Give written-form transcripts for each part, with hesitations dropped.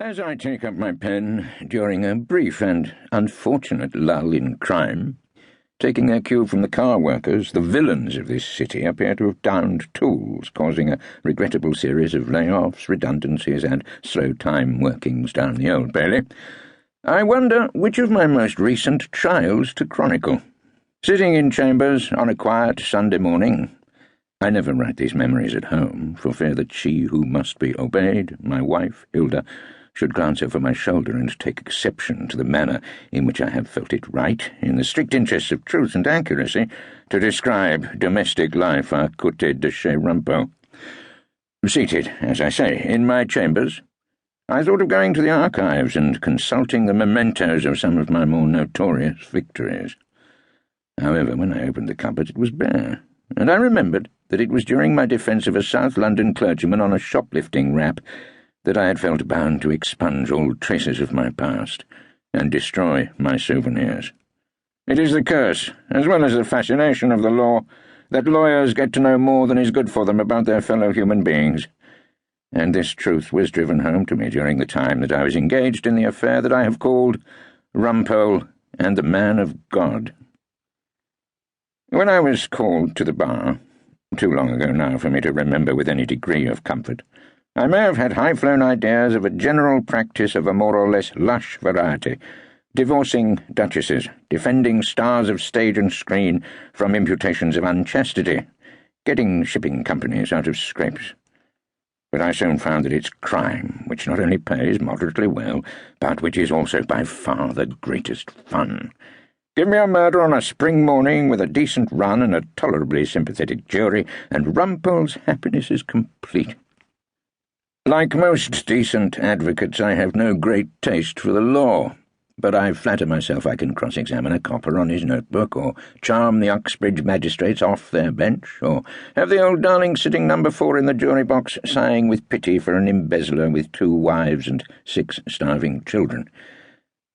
As I take up my pen during a brief and unfortunate lull in crime, taking their cue from the car workers, the villains of this city appear to have downed tools, causing a regrettable series of layoffs, redundancies, and slow time workings down the Old Bailey. I wonder which of my most recent trials to chronicle. Sitting in chambers on a quiet Sunday morning, I never write these memories at home, for fear that she who must be obeyed, my wife, Hilda, should glance over my shoulder and take exception to the manner in which I have felt it right, in the strict interests of truth and accuracy, to describe domestic life à côté de chez Rumpole. Seated, as I say, in my chambers, I thought of going to the archives and consulting the mementos of some of my more notorious victories. However, when I opened the cupboard, it was bare, and I remembered that it was during my defence of a South London clergyman on a shoplifting rap that I had felt bound to expunge all traces of my past and destroy my souvenirs. It is the curse, as well as the fascination of the law, that lawyers get to know more than is good for them about their fellow human beings, and this truth was driven home to me during the time that I was engaged in the affair that I have called Rumpole and the Man of God. When I was called to the bar, too long ago now for me to remember with any degree of comfort, I may have had high-flown ideas of a general practice of a more or less lush variety, divorcing duchesses, defending stars of stage and screen from imputations of unchastity, getting shipping companies out of scrapes. But I soon found that it's crime which not only pays moderately well, but which is also by far the greatest fun. Give me a murder on a spring morning with a decent run and a tolerably sympathetic jury, and Rumpole's happiness is complete. Like most decent advocates, I have no great taste for the law, but I flatter myself I can cross-examine a copper on his notebook, or charm the Uxbridge magistrates off their bench, or have the old darling sitting number 4 in the jury box sighing with pity for an embezzler with 2 wives and 6 starving children.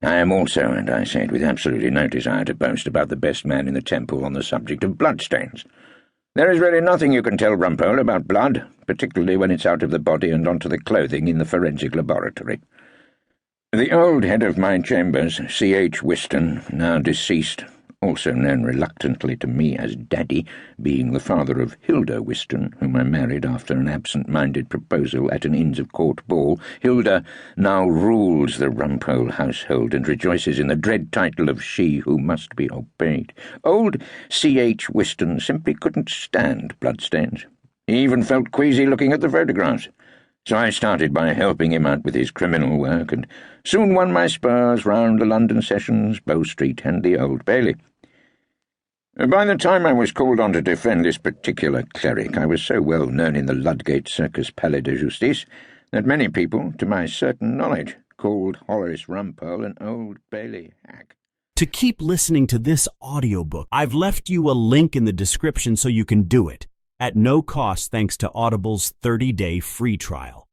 I am also, and I say it with absolutely no desire to boast, about the best man in the temple on the subject of bloodstains. There is really nothing you can tell Rumpole about blood, particularly when it's out of the body and onto the clothing in the forensic laboratory. The old head of my chambers, C.H. Whiston, now deceased, also known reluctantly to me as Daddy, being the father of Hilda Whiston, whom I married after an absent-minded proposal at an Inns of Court ball. Hilda now rules the Rumpole household and rejoices in the dread title of she who must be obeyed. Old C.H. Whiston simply couldn't stand bloodstains. He even felt queasy looking at the photographs. So I started by helping him out with his criminal work, and soon won my spurs round the London Sessions, Bow Street, and the Old Bailey. By the time I was called on to defend this particular cleric, I was so well known in the Ludgate Circus Palais de Justice that many people, to my certain knowledge, called Horace Rumpole an Old Bailey hack. To keep listening to this audiobook, I've left you a link in the description so you can do it, at no cost thanks to Audible's 30-day free trial.